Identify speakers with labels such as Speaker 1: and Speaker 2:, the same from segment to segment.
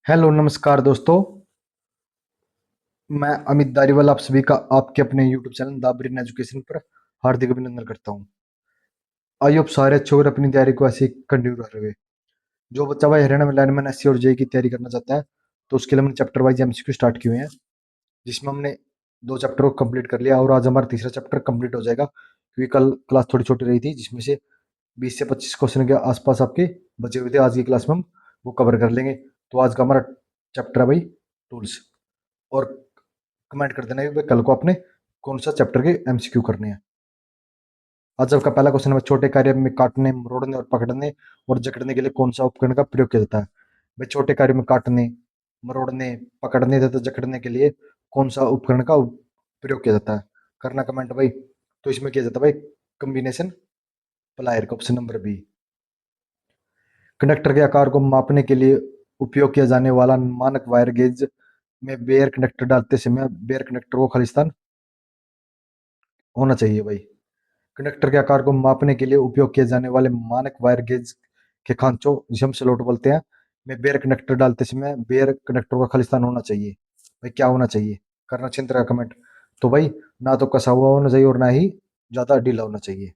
Speaker 1: Hello नमस्कार दोस्तों। मैं अमित दारीवाल आप सभी का आपके अपने YouTube channel the brain education पर हार्दिक अभिनंदन करता हूं। आइए अब सारे अच्छे और अपनी तैयारी को ऐसे कंटिन्यू रख रहे। जो बच्चा भाई हरियाणा में लाइनमैन एससी और जेई की तैयारी करना चाहता है तो उसके लिए हमने चैप्टर वाइज एमसीक्यू स्टार्ट किए हुए हैं, जिसमें हमने दो चैप्टर को कंप्लीट कर लिया और आज हमारा तीसरा चैप्टर कंप्लीट हो जाएगा, क्योंकि कल क्लास थोड़ी छोटी रही थी जिसमें से 20 से 25 क्वेश्चन के आसपास आपके बचे हुए थे। आज की क्लास में हम वो कवर कर लेंगे। तो आज का हमारा चैप्टर है भाई टूल्स। और कमेंट कर देना कि भाई कल को आपने कौन सा चैप्टर के एमसीक्यू करने हैं। आज आपका पहला क्वेश्चन है, छोटे कार्य में काटने, मरोड़ने और पकड़ने और जकड़ने के लिए कौन सा उपकरण का प्रयोग किया जाता है। भाई छोटे कार्य में काटने, मरोड़ने, पकड़ने तथा जकड़ने के लिए कौन सा उपकरण का प्रयोग किया जाता है। करना कमेंट भाई। तो इसमें किया जाता है भाई कम्बिनेशन प्लायर का, ऑप्शन नंबर बी। कंडक्टर के आकार को मापने के लिए उपयोग किया जाने वाला मानक वायर गेज में बेयर कंडक्टर डालते समय बेयर कंडक्टर को खालिस्तान होना चाहिए भाई। कंडक्टर के आकार को मापने के लिए उपयोग किए जाने वाले मानक वायर गेज के खांचों, जिसे हम स्लॉट बोलते हैं, में बेयर कंडक्टर डालते समय बेयर कंडक्टर का खालिस्तान होना चाहिए। भाई क्या होना चाहिए, करना चिंता का कमेंट। तो भाई ना तो कसा हुआ होना चाहिए और ना ही ज्यादा ढीला होना चाहिए।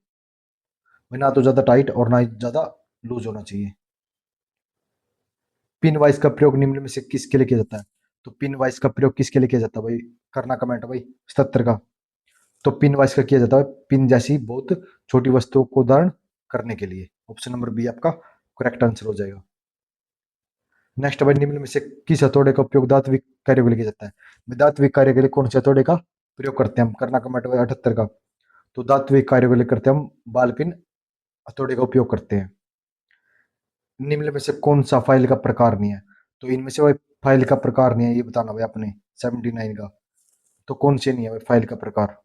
Speaker 1: भाई ना तो ज्यादा टाइट और ना ही ज्यादा लूज होना चाहिए। पिन वाइज का प्रयोग निम्न में से किसके लिए किया जाता है। तो पिन वाइज का प्रयोग किसके लिए किया जाता है भाई, करना कमेंट भाई। 77 का। तो पिन वाइज का किया जाता है पिन जैसी बहुत छोटी वस्तुओं को धारण करने के लिए। ऑप्शन नंबर बी आपका करेक्ट आंसर हो जाएगा। नेक्स्ट भाई, निम्न में से किस हथौड़े का उपयोग दात्विक कार्य के लिए किया जाता है। दात्विक कार्य के लिए कौन से हथौड़े का प्रयोग करते हैं हम, करना कमेंट भाई। 78 का। तो दात्विक कार्य के लिए करते हैं हम बाल पिन हथौड़े का उपयोग करते हैं। निम्न में से कौन सा फाइल का प्रकार नहीं है। तो इनमें से भाई फाइल का प्रकार नहीं है, ये बताना भाई आपने। 79 का। तो कौन से नहीं है भाई फाइल का प्रकार,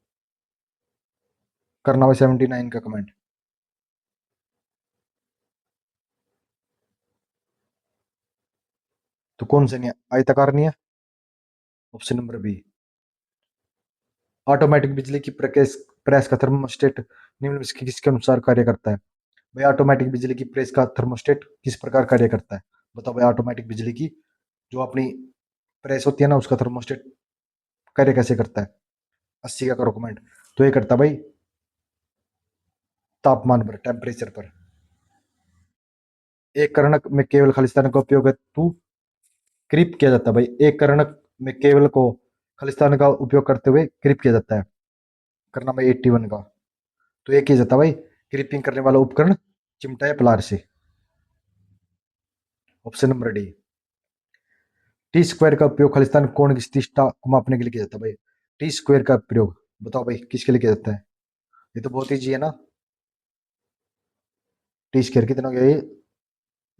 Speaker 1: करना भाई 79 का कमेंट। तो कौन से नहीं है, आयताकार नहीं है, ऑप्शन नंबर बी। ऑटोमेटिक बिजली की प्रेस प्रेस का थर्मोस्टेट निम्न में से किसके अनुसार कार्य करता है। भाई ऑटोमेटिक बिजली की प्रेस का थर्मोस्टेट किस प्रकार कार्य करता है। बताओ भाई ऑटोमेटिक बिजली की जो अपनी प्रेस होती है ना, उसका थर्मोस्टेट कार्य कैसे करता है। 80 का करो कमेंट। तो ये करता है भाई तापमान पर, टेम्परेचर पर। एक कर्णक में केवल खालिस्तान का उपयोग है तू क्रिप किया जाता है भाई। एक कर्णक में केवल को खालिस्तान का उपयोग करते हुए क्रिप किया जाता है। करना भाई 81 का। तो ये किया जाता है भाई क्रिपिंग करने वाला उपकरण चिमटा या प्लार से। Option number D. T square का उपयोग खालिस्तान कोण की प्रतिष्ठा को मापने के लिए किया जाता है भाई। टी स्क्वायर का प्रयोग बताओ भाई किसके लिए किया जाता है। ये तो बहुत ईजी है ना। टी स्क्वायर कितना हो गया ये,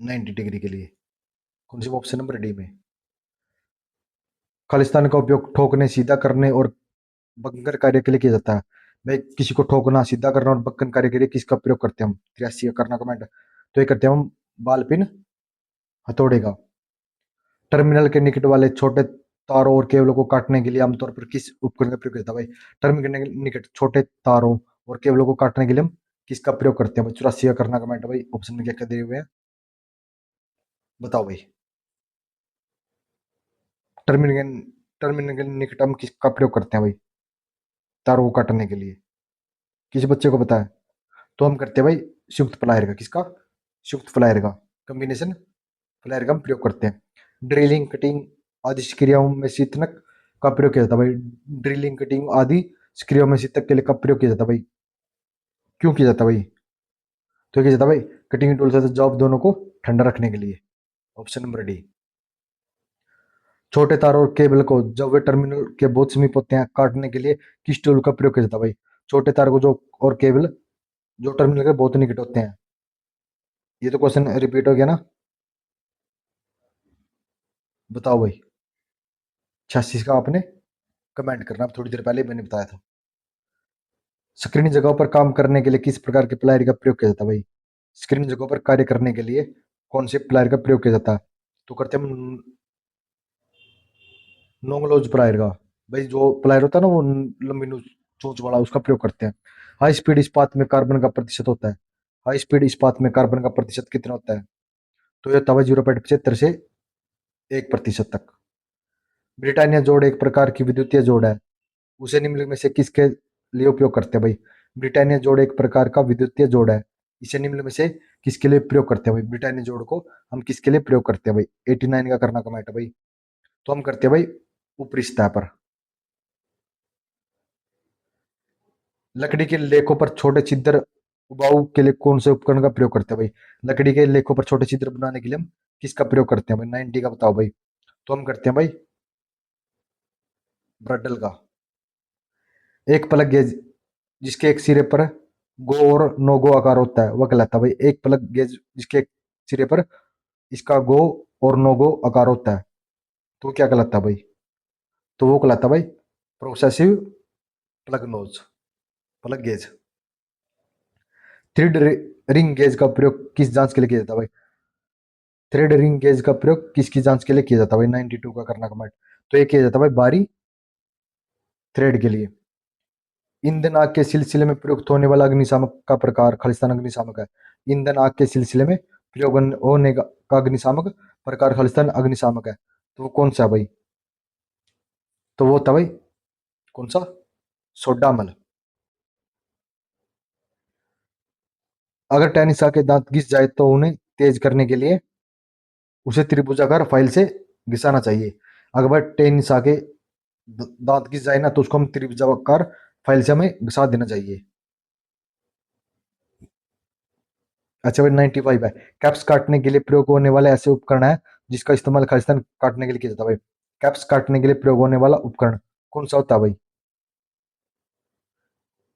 Speaker 1: 90 डिग्री के लिए। कौन सी, ऑप्शन नंबर डी में। खालिस्तान का उपयोग ठोकने, सीधा करने और बंकर कार्य के लिए किया जाता है। भाई किसी को ठोकना, सीधा करना और बंकन कार्य के लिए किसका प्रयोग करते हैं हम। 83 का करना कमेंट। तो ये करते हैं हम बाल पिन हथौड़े का। टर्मिनल के निकट वाले छोटे तारों और केबलों को काटने के लिए आमतौर पर किस उपकरण का प्रयोग करता है भाई। टर्मिनल के निकट छोटे तारों और केबलों को काटने के लिए हम किसका प्रयोग करते हैं भाई। 84 का करना कमेंट भाई। ऑप्शन में क्या क्या दिए हुए हैं बताओ भाई। टर्मिनल टर्मिनल के निकट हम किसका प्रयोग करते हैं भाई, तारों को काटने के लिए। किसी बच्चे को पता है। तो हम करते हैं भाई संयुक्त प्लायर का, किसका, संयुक्त प्लायर का, कॉम्बिनेशन प्लायर का हम प्रयोग करते हैं। ड्रिलिंग, कटिंग आदि क्रियाओं में शीतनक का प्रयोग किया जाता है भाई। ड्रिलिंग, कटिंग आदि क्रियाओं में शीतक के लिए का प्रयोग किया जाता है भाई। क्यों किया जाता है भाई। तो किया जाता है भाई कटिंग टूल से जॉब दोनों को ठंडा रखने के लिए। Option number D. छोटे तार और केबल को जब वे टर्मिनल के बहुत समीप होते हैं काटने के लिए किस टूल का प्रयोग किया जाता है भाई। छोटे तार को जो और केबल जो टर्मिनल के बहुत निकट होते हैं। ये तो क्वेश्चन रिपीट हो गया ना। बताओ भाई। 86 का आपने कमेंट करना, थोड़ी देर पहले मैंने बताया था। स्क्रीन जगहों पर काम करने के लिए किस प्रकार के प्लायर का प्रयोग किया जाता है भाई। स्क्रीन जगहों पर कार्य करने के लिए कौन से प्लायर का प्रयोग किया जाता है। तो करते हैं हम नोंगलोज प्लायर का। भाई जो प्लायर होता है ना वो लंबी चोंच वाला, उसका प्रयोग करते हैं। हाई स्पीड इस्पात में कार्बन का प्रतिशत होता है। हाई स्पीड इस्पात में कार्बन का प्रतिशत कितना होता है। तो ये होता है 0.75 से 1% तक। ब्रिटानिया जोड़ एक प्रकार की विद्युतीय जोड़ है, उसे निम्नलिखित में से किसके लिए उपयोग करते हैं भाई? ब्रिटानिया जोड़ एक प्रकार का विद्युतीय जोड़ है, इसे निम्नलिखित में से किसके लिए प्रयोग करते हैं भाई? ब्रिटानिया जोड़ को हम किसके लिए प्रयोग करते हैं भाई? 89 का करना कमेंट है भाई। तो हम करते हैं भाई ऊपरी सतह पर। लकड़ी के लेखों पर छोटे छिद्र उबाऊ के लिए कौन से उपकरण का प्रयोग करते हैं भाई? लकड़ी के लेखों पर छोटे छिद्र बनाने के लिए हम किसका प्रयोग करते हैं भाई? 90 का बताओ भाई। तो हम करते हैं भाई ब्रडल का। एक प्लग गेज जिसके एक सिरे पर गो और नो गो आकार होता है वह कहलाता है भाई? एक प्लग गेज जिसके एक सिरे पर इसका गो और नो गो आकार होता है तो वो क्या कहलाता है भाई? तो वो कहलाता है भाई प्रोसेसिव प्लग नोज, plug gauge. Thread ring gauge का प्रयोग किस जांच के लिए किया जाता है भाई? थ्रेड रिंग गेज का प्रयोग किसकी जांच के लिए किया जाता है भाई? 92 का करना कमेंट। तो ये किया जाता है भाई बारी थ्रेड के लिए। ईंधन आग के सिलसिले में प्रयुक्त होने वाला अग्निशामक का प्रकार खालिस्तान अग्निशामक है। ईंधन आग के सिलसिले में प्रयोग होने का अग्निशामक प्रकार खालिस्तान अग्निशामक है, तो वो कौन सा भाई? तो वो था भाई कौन सा? सोडामल। अगर टेनिस के दांत घिस जाए तो उन्हें तेज करने के लिए उसे त्रिभुजाकार फाइल से घिसाना चाहिए। अगर भाई टेनिस के दांत घिस जाए ना तो उसको हम त्रिभुजाकार फाइल से हमें घिसा देना चाहिए। अच्छा भाई 95 है। कैप्स काटने के लिए प्रयोग होने वाले ऐसे उपकरण है जिसका इस्तेमाल खालिस्तान काटने के लिए किया जाता है भाई? कैप्स काटने के लिए प्रयोग होने वाला उपकरण कौन सा होता है भाई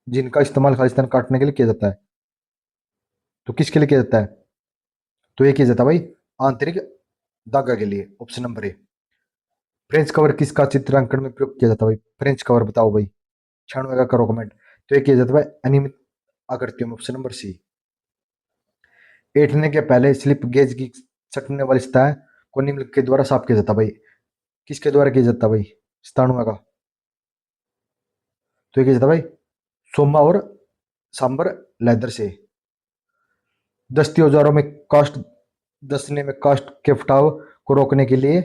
Speaker 1: जिनका इस्तेमाल खालिस्तान काटने के लिए किया जाता है? तो किसके लिए किया जाता है? तो ये किया जाता है भाई आंतरिक दागा के लिए, option number A. French cover किसका चित्रांकन में प्रयोग किया जाता है भाई? फ्रेंच कवर बताओ भाई, 96 का करो कमेंट। तो ये किया जाता है भाई अनियमित आकृतियों में, ऑप्शन नंबर सी। ऐंठने के पहले स्लिप गेज की सटने वाली सतह को निम्नलिखित के द्वारा साफ किया जाता है भाई? किसके द्वारा किया जाता है भाई? 97 का। तो ये किया जाता है भाई सोमा और सांबर लेदर से। दस्ती औजारों में कास्ट दसने में कास्ट के फटाव को रोकने के लिए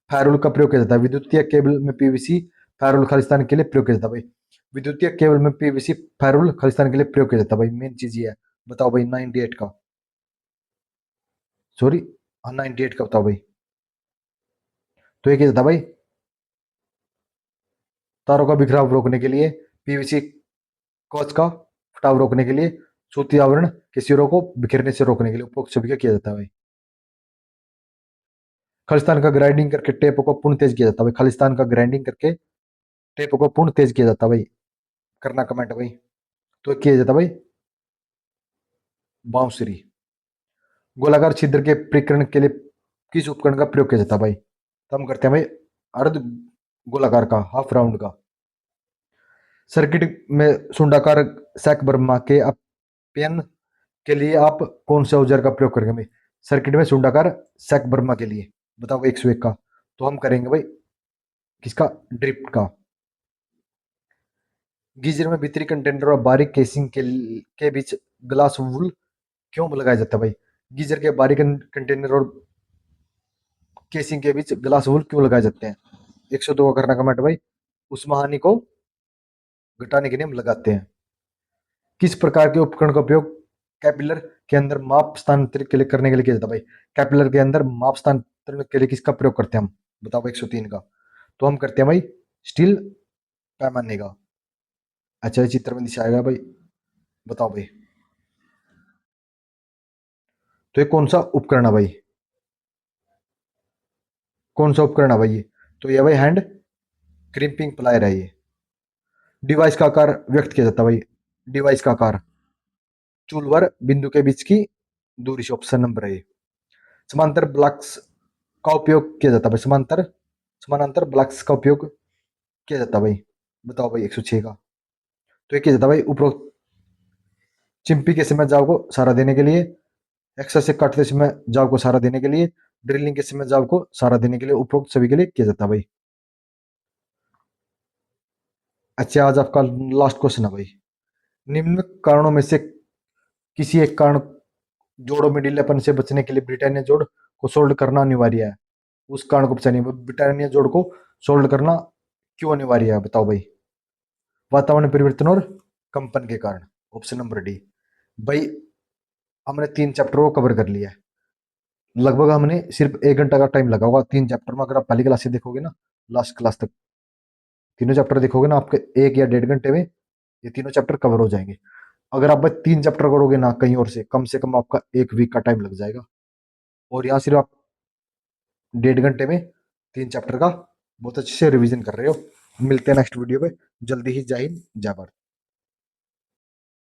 Speaker 1: फायरोल का प्रयोग किया जाता है। विद्युतीय केबल में पीवीसी फायरोल खालिस्तान के लिए प्रयोग किया जाता है भाई? विद्युतीय केबल में पीवीसी फायरोल खालिस्तान के लिए प्रयोग किया जाता है भाई। मेन चीज ये है, बताओ भाई 98 का। सॉरी, हाँ 98 का बताओ भाई। तो ये किया जाता है भाई तारों का बिखराव रोकने के लिए, पीवीसी कवच का फटाव रोकने के लिए, सूती आवरण के सिरों को बिखरने से रोकने के लिए उपरोक्त सभी का किया जाता है भाई। खालिस्तान का ग्राइंडिंग करके टेप को पूर्ण तेज किया जाता है भाई? खालिस्तान का ग्राइंडिंग करके टेप को पूर्ण तेज किया जाता है भाई? करना कमेंट भाई। तो किया जाता है भाई बांसुरी। गोलाकार छिद्र के प्रकीर्णन के लिए किस उपकरण का प्रयोग किया जाता है भाई? तो हम करते हैं भाई अर्ध गोलाकार का, हाफ राउंड का। सर्किट में सुंडाकार सैक बर्मा के अपयन के लिए आप कौन से औजार का प्रयोग करेंगे भाई? सर्किट में सुंडाकार सैक बर्मा के लिए बताओ 101 का। तो हम करेंगे भाई किसका? ड्रिफ्ट का। गीजर में भीतरी कंटेनर और बारीक केसिंग के बीच ग्लास वूल क्यों लगाया जाता है भाई? गीजर के बारीक कंटेनर और केसिंग के बीच ग्लास वूल क्यों लगाए जाते हैं? 102 का करना कमेंट भाई। उस हानि को घटाने के लिए हम लगाते हैं। किस प्रकार के उपकरण का उपयोग कैपिलर के अंदर माप स्थानांतरित के लिए करने के लिए किया जाता है भाई? कैपिलर के अंदर माप स्थानांतरण के लिए किसका प्रयोग करते हैं हम? बताओ 103 का। तो हम करते हैं भाई स्टील पैमाने का। अच्छा ये चित्र में दिखाएगा भाई, बताओ भाई। तो ये कौन सा उपकरण है भाई? कौन सा उपकरण है भाई ये? तो ये भाई हैंड क्रिम्पिंग प्लायर है ये। डिवाइस का आकार व्यक्त किया जाता है भाई? डिवाइस का आकार चूल वर बिंदु के बीच की दूरी से, ऑप्शन नंबर है। समांतर ब्लॉक्स का उपयोग किया जाता है भाई? समानांतर ब्लॉक्स का उपयोग किया जाता है भाई? बताओ भाई 106 का। तो ये किया जाता है भाई उपरोक्त चिंपी के समय जाव को सहारा देने के लिए, एक्सा से काटते समय जाव को सहारा देने के लिए, ड्रिलिंग के समय जाव को सहारा देने के लिए, उपरोक्त सभी के लिए किया जाता है भाई। अच्छा आज आपका लास्ट क्वेश्चन है भाई। निम्न कारणों में से किसी एक कारण जोड़ों में ढीलेपन से बचने के लिए ब्रिटानिया जोड़ को सोल्ड करना अनिवार्य है? उस कारण को पहचानिए। ब्रिटानिया जोड़ को सोल्व करना क्यों अनिवार्य है बताओ भाई? वातावरण परिवर्तन और कंपन के कारण। Option number D. भाई हमने 3 चैप्टर को कवर कर लिया है। लगभग हमने सिर्फ 1 घंटा का टाइम लगा होगा 3 चैप्टर में। अगर आप पहली क्लास से देखोगे ना, लास्ट क्लास तक तीनों चैप्टर देखोगे ना, आपके 1 या 1.5 घंटे में ये तीनों चैप्टर कवर हो जाएंगे। अगर आप बस 3 चैप्टर करोगे ना कहीं और से कम आपका 1 वीक का टाइम लग जाएगा। और यहाँ सिर्फ आप 1.5 घंटे में 3 चैप्टर का बहुत अच्छे से रिवीजन कर रहे हो। मिलते हैं नेक्स्ट वीडियो पे जल्दी ही। जय हिंद, जय भारत।